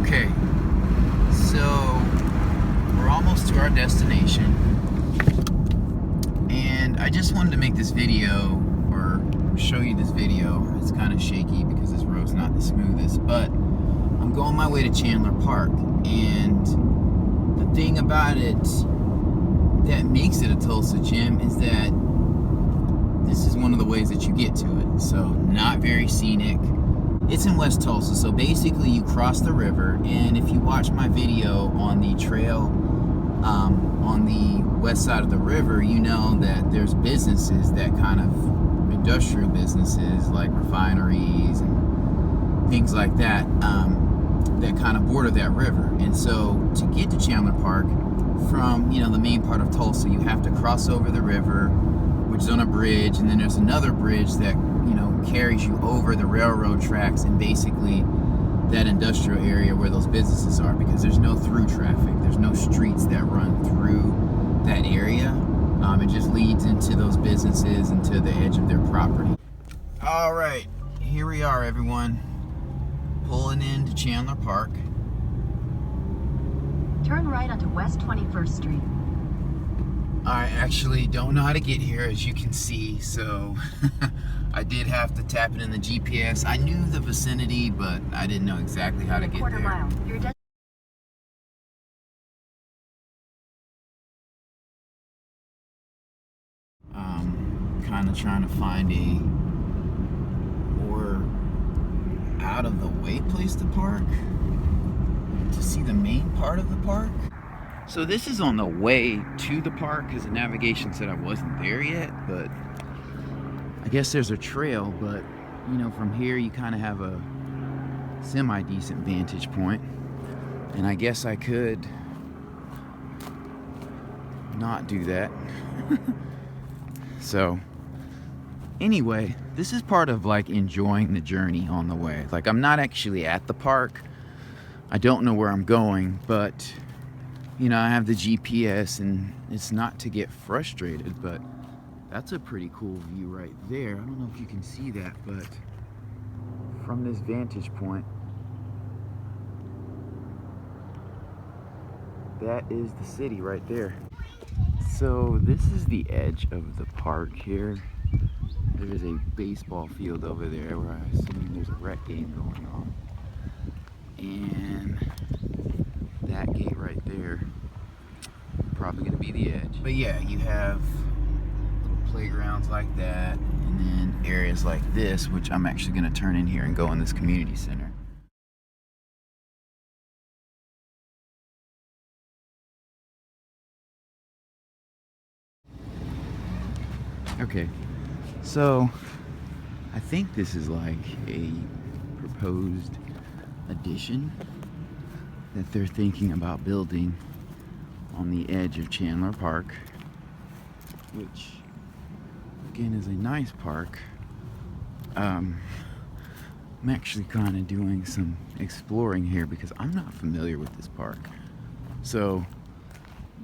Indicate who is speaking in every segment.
Speaker 1: Okay, so we're almost to our destination, and I just wanted to make this video, or show you this video. It's kind of shaky because this road's not the smoothest, but I'm going my way to Chandler Park, and the thing about it that makes it a Tulsa gym is that this is one of the ways that you get to it. So not very scenic. It's in West Tulsa, so basically you cross the river, and if you watch my video on the trail on the west side of the river, you know that there's businesses that kind of, industrial businesses like refineries and things like that, that kind of border that river. And so to get to Chandler Park from, you know, the main part of Tulsa, you have to cross over the river, which is on a bridge, and then there's another bridge that, you know, carries you over the railroad tracks and basically that industrial area where those businesses are, because there's no through traffic, there's no streets that run through that area. It just leads into those businesses and to the edge of their property. All right, here we are, everyone, pulling into Chandler Park.
Speaker 2: Turn right onto West 21st Street.
Speaker 1: I actually don't know how to get here, as you can see, so I did have to tap it in the GPS. I knew the vicinity, but I didn't know exactly how to get there.
Speaker 2: Mile.
Speaker 1: Kind of trying to find a more out of the way place to park to see the main part of the park. So this is on the way to the park, because the navigation said I wasn't there yet, but I guess there's a trail. But you know, from here you kind of have a semi-decent vantage point, and I guess I could not do that. So anyway, this is part of like enjoying the journey on the way. Like, I'm not actually at the park, I don't know where I'm going, but you know, I have the GPS, and it's not to get frustrated, but that's a pretty cool view right there. I don't know if you can see that, but from this vantage point, that is the city right there. So this is the edge of the park here. There's a baseball field over there where I assume there's a rec game going on. And that gate right there, probably gonna be the edge. But yeah, you have little playgrounds like that, and then areas like this, which I'm actually gonna turn in here and go in this community center. Okay, so I think this is like a proposed addition that they're thinking about building on the edge of Chandler Park, which again is a nice park. I'm actually kind of doing some exploring here because I'm not familiar with this park. So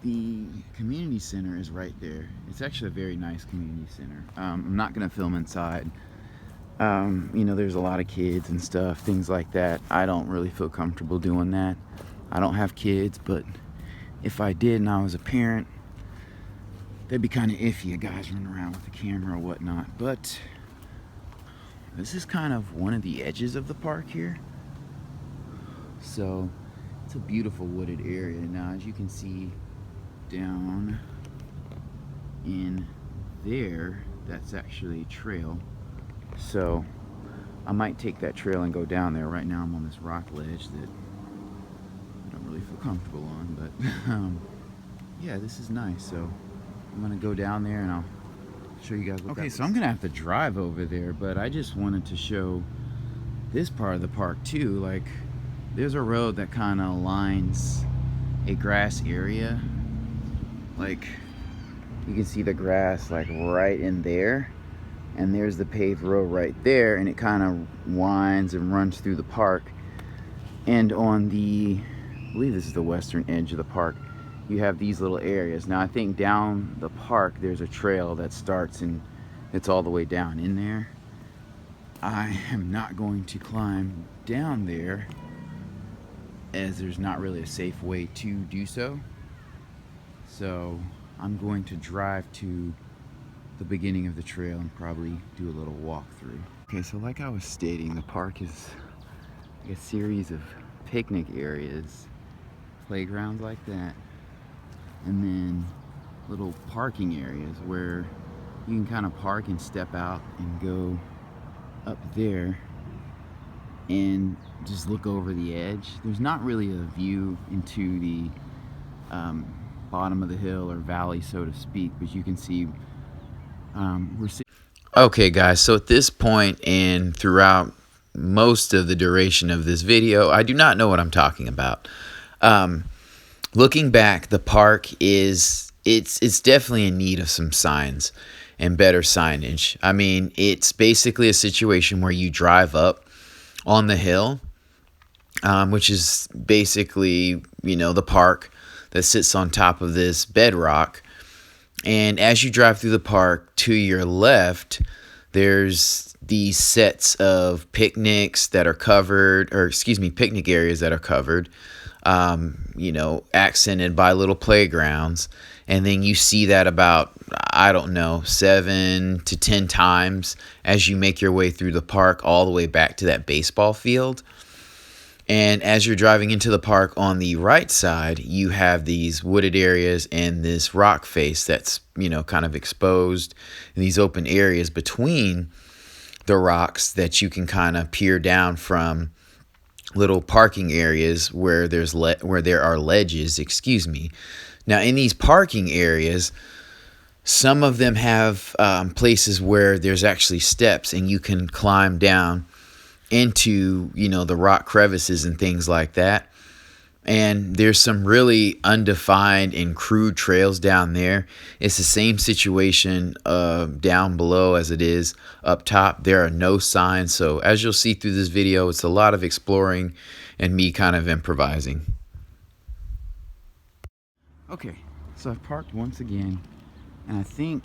Speaker 1: the community center is right there. It's actually a very nice community center. I'm not gonna film inside. You know, there's a lot of kids and stuff, things like that. I don't really feel comfortable doing that. I don't have kids, but if I did and I was a parent, that'd be kind of iffy, a guy's running around with a camera or whatnot. But this is kind of one of the edges of the park here. So it's a beautiful wooded area. Now, as you can see down in there, that's actually a trail. So I might take that trail and go down there. Right now I'm on this rock ledge that I don't really feel comfortable on, but yeah, this is nice. So I'm gonna go down there and I'll show you guys what. Okay, so I'm gonna have to drive over there, but I just wanted to show this part of the park too. Like, there's a road that kind of lines a grass area. Like, you can see the grass like right in there, and there's the paved road right there, and it kind of winds and runs through the park. And on the, I believe this is the western edge of the park, you have these little areas. Now I think down the park there's a trail that starts and it's all the way down in there. I am not going to climb down there as there's not really a safe way to do so. So I'm going to drive to the beginning of the trail and probably do a little walkthrough. Okay, so like I was stating, the park is like a series of picnic areas, playgrounds like that, and then little parking areas where you can kind of park and step out and go up there and just look over the edge. There's not really a view into the bottom of the hill or valley, so to speak, but you can see we're seeing. Okay guys, so at this point and throughout most of the duration of this video, I do not know what I'm talking about. Looking back, the park is it's definitely in need of some signs and better signage. I mean, it's basically a situation where you drive up on the hill, which is basically, you know, the park that sits on top of this bedrock. And as you drive through the park, to your left, there's these sets of picnics that are covered, or excuse me, picnic areas that are covered, you know, accented by little playgrounds. And then you see that about, I don't know, 7 to 10 times as you make your way through the park all the way back to that baseball field. And as you're driving into the park on the right side, you have these wooded areas and this rock face that's, you know, kind of exposed, and these open areas between the rocks that you can kind of peer down from, little parking areas where there are ledges, excuse me. Now, in these parking areas, some of them have places where there's actually steps and you can climb down into, you know, the rock crevices and things like that. And there's some really undefined and crude trails down there. It's the same situation down below as it is up top. There are no signs. So as you'll see through this video, it's a lot of exploring and me kind of improvising. Okay, so I've parked once again, and I think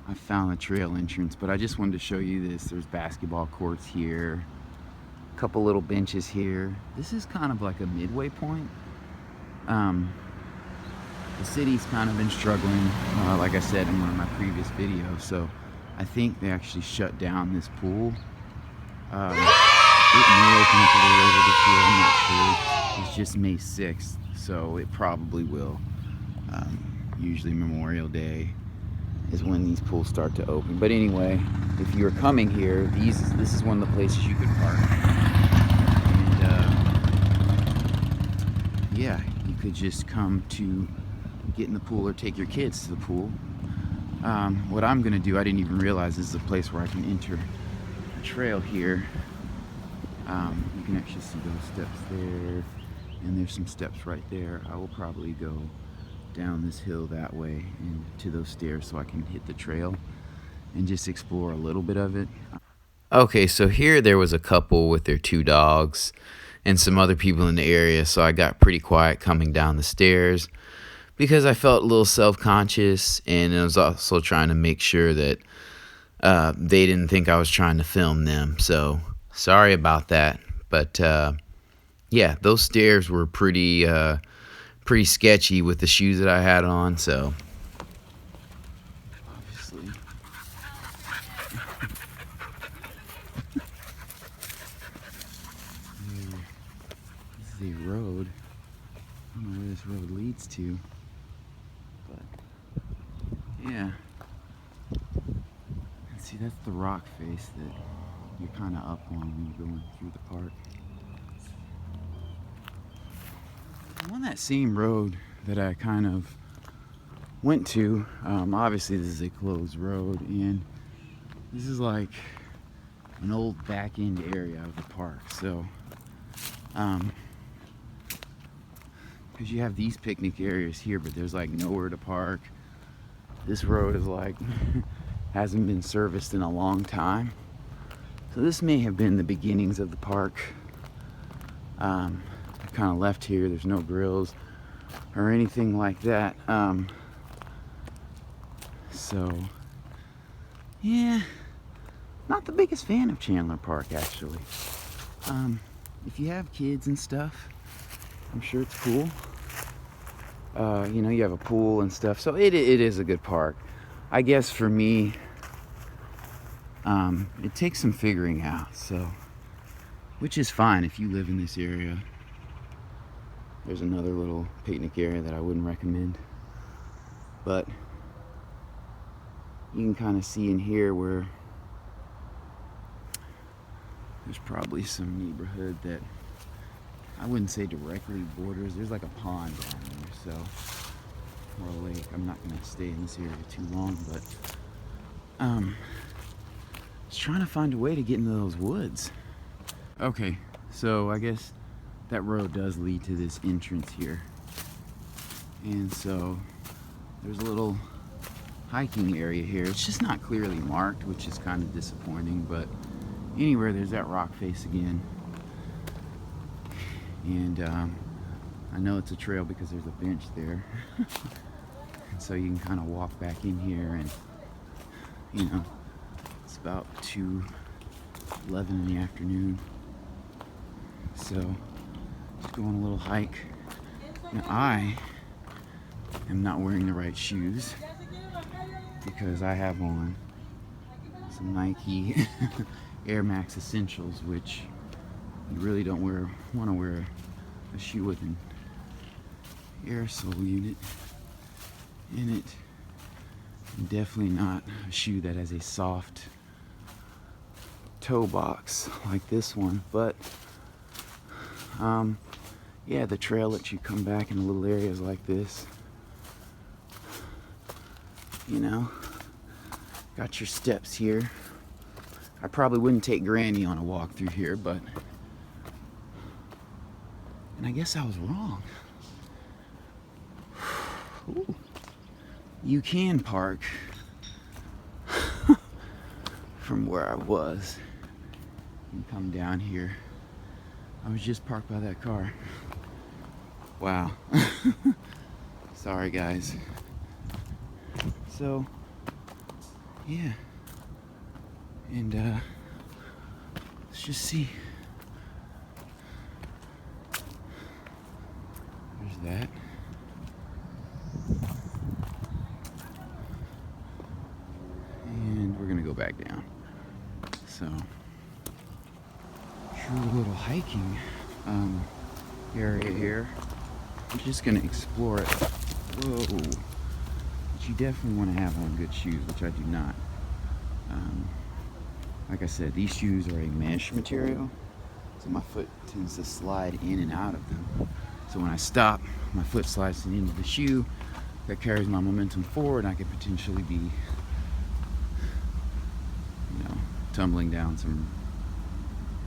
Speaker 1: I found the trail entrance, but I just wanted to show you this. There's basketball courts here, a couple little benches here. This is kind of like a midway point. The city's kind of been struggling, like I said in one of my previous videos, so I think they actually shut down this pool. It may open up a little later this year, I'm not sure. It's just May 6th, so it probably will. Usually Memorial Day is when these pools start to open. But anyway, if you're coming here, this is one of the places you could park. And yeah, you could just come to get in the pool or take your kids to the pool. What I'm gonna do, I didn't even realize this is a place where I can enter a trail here. You can actually see those steps there, and there's some steps right there. I will probably go down this hill that way and to those stairs so I can hit the trail and just explore a little bit of it. Okay, so here there was a couple with their 2 dogs and some other people in the area, so I got pretty quiet coming down the stairs because I felt a little self-conscious, and I was also trying to make sure that they didn't think I was trying to film them. So sorry about that, but yeah, those stairs were pretty sketchy with the shoes that I had on, so obviously this is a road. I don't know where this road leads to, but yeah, and see, that's the rock face that you're kind of up on when you're going through the park. I'm on that same road that I kind of went to. Obviously this is a closed road, and this is like an old back end area of the park. So because you have these picnic areas here, but there's like nowhere to park. This road is like hasn't been serviced in a long time, so this may have been the beginnings of the park. Kind of left here, there's no grills or anything like that, so yeah, not the biggest fan of Chandler Park actually. If you have kids and stuff, I'm sure it's cool. You know, you have a pool and stuff, so it is a good park. I guess for me, it takes some figuring out, so, which is fine if you live in this area. There's another little picnic area that I wouldn't recommend, but you can kind of see in here where there's probably some neighborhood that I wouldn't say directly borders. There's like a pond down there, so, or a lake. I'm not gonna stay in this area too long, but just trying to find a way to get into those woods. Okay, so I guess that road does lead to this entrance here, and so there's a little hiking area here. It's just not clearly marked, which is kind of disappointing, but anyway, there's that rock face again. And I know it's a trail because there's a bench there. And so you can kind of walk back in here, and you know, it's about 2:11 in the afternoon. So just go on a little hike. Now I am not wearing the right shoes because I have on some Nike Air Max Essentials, which you really don't want to wear a shoe with an air sole unit in it. And definitely not a shoe that has a soft toe box like this one. But yeah, the trail lets you come back in little areas like this. You know, got your steps here. I probably wouldn't take Granny on a walk through here, but, and I guess I was wrong. Ooh. You can park from where I was and come down here. I was just parked by that car. Wow. Sorry, guys. So, yeah. And let's just see. There's that. And we're gonna go back down. So, true little hiking area here. I'm just gonna explore it. Whoa. But you definitely want to have on good shoes, which I do not. Like I said, these shoes are a mesh material, so my foot tends to slide in and out of them. So when I stop, my foot slides into the shoe. That carries my momentum forward, and I could potentially be, you know, tumbling down some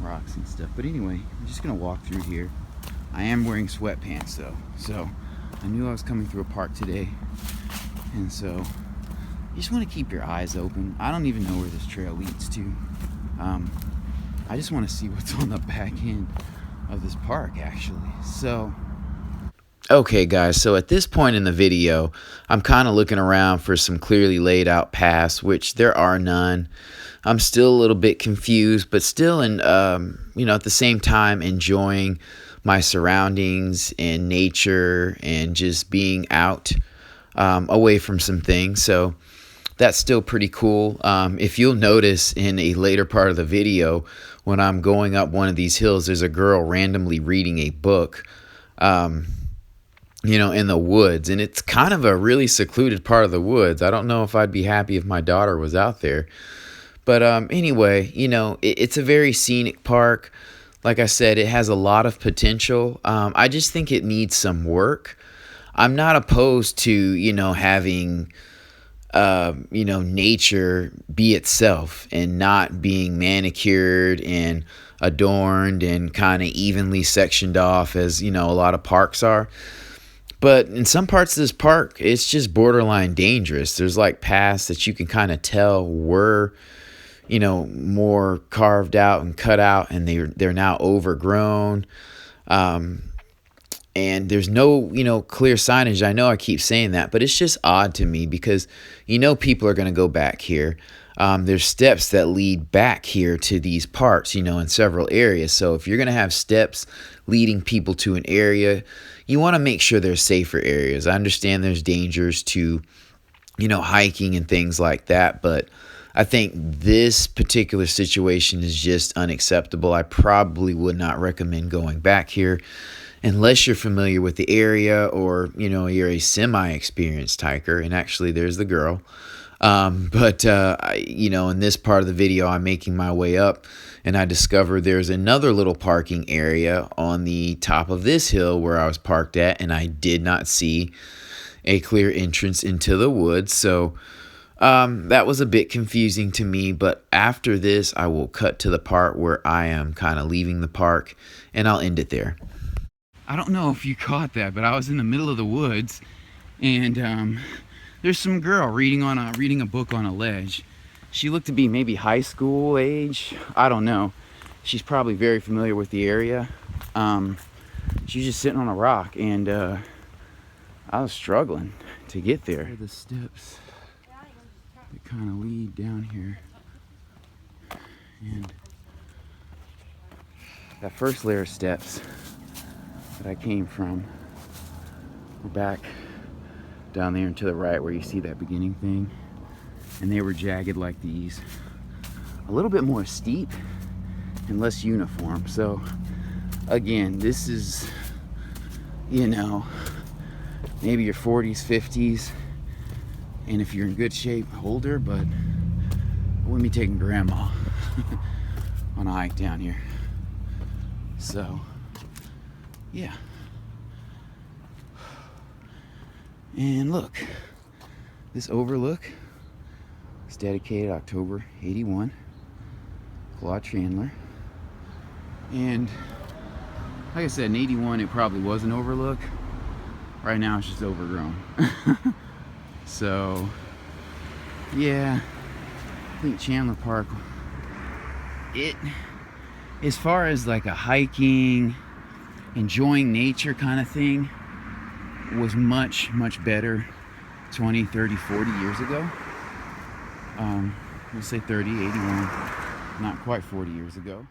Speaker 1: rocks and stuff. But anyway, I'm just gonna walk through here. I am wearing sweatpants though, so I knew I was coming through a park today, and so you just want to keep your eyes open. I don't even know where this trail leads to. I just want to see what's on the back end of this park, actually. So, okay, guys, so at this point in the video, I'm kind of looking around for some clearly laid out paths, which there are none. I'm still a little bit confused, but still in, you know, at the same time enjoying my surroundings and nature and just being out away from some things. So that's still pretty cool. If you'll notice in a later part of the video, when I'm going up one of these hills, there's a girl randomly reading a book, you know, in the woods. And it's kind of a really secluded part of the woods. I don't know if I'd be happy if my daughter was out there. But anyway, you know, it's a very scenic park. Like I said, it has a lot of potential. I just think it needs some work. I'm not opposed to, you know, having, you know, nature be itself and not being manicured and adorned and kind of evenly sectioned off as, you know, a lot of parks are. But in some parts of this park, it's just borderline dangerous. There's like paths that you can kind of tell were, you know, more carved out and cut out, and they're now overgrown. And there's no, you know, clear signage. I know I keep saying that, but it's just odd to me because, you know, people are going to go back here. there's steps that lead back here to these parks, you know, in several areas. So if you're going to have steps leading people to an area, you want to make sure there's safer areas. I understand there's dangers to, you know, hiking and things like that, but I think this particular situation is just unacceptable. I probably would not recommend going back here unless you're familiar with the area, or, you know, you're a semi-experienced hiker. And actually, there's the girl. You know, in this part of the video, I'm making my way up, and I discovered there's another little parking area on the top of this hill where I was parked at, and I did not see a clear entrance into the woods. So that was a bit confusing to me, but after this, I will cut to the part where I am kind of leaving the park, and I'll end it there. I don't know if you caught that, but I was in the middle of the woods, and there's some girl reading a book on a ledge. She looked to be maybe high school age. I don't know. She's probably very familiar with the area. She's just sitting on a rock, and I was struggling to get there. The steps that kind of lead down here, and that first layer of steps that I came from were back down there and to the right where you see that beginning thing, and they were jagged like these, a little bit more steep and less uniform. So again, this is, you know, maybe your 40s, 50s, and if you're in good shape, older, but I wouldn't be taking grandma on a hike down here. So yeah. And look, this overlook is dedicated October 81, Claude Chandler. And like I said, in 81 it probably was an overlook. Right now it's just overgrown. So yeah, I think Chandler Park, it, as far as like a hiking, enjoying nature kind of thing, was much better 20, 30, 40 years ago. We'll say 30, 81, not quite 40 years ago.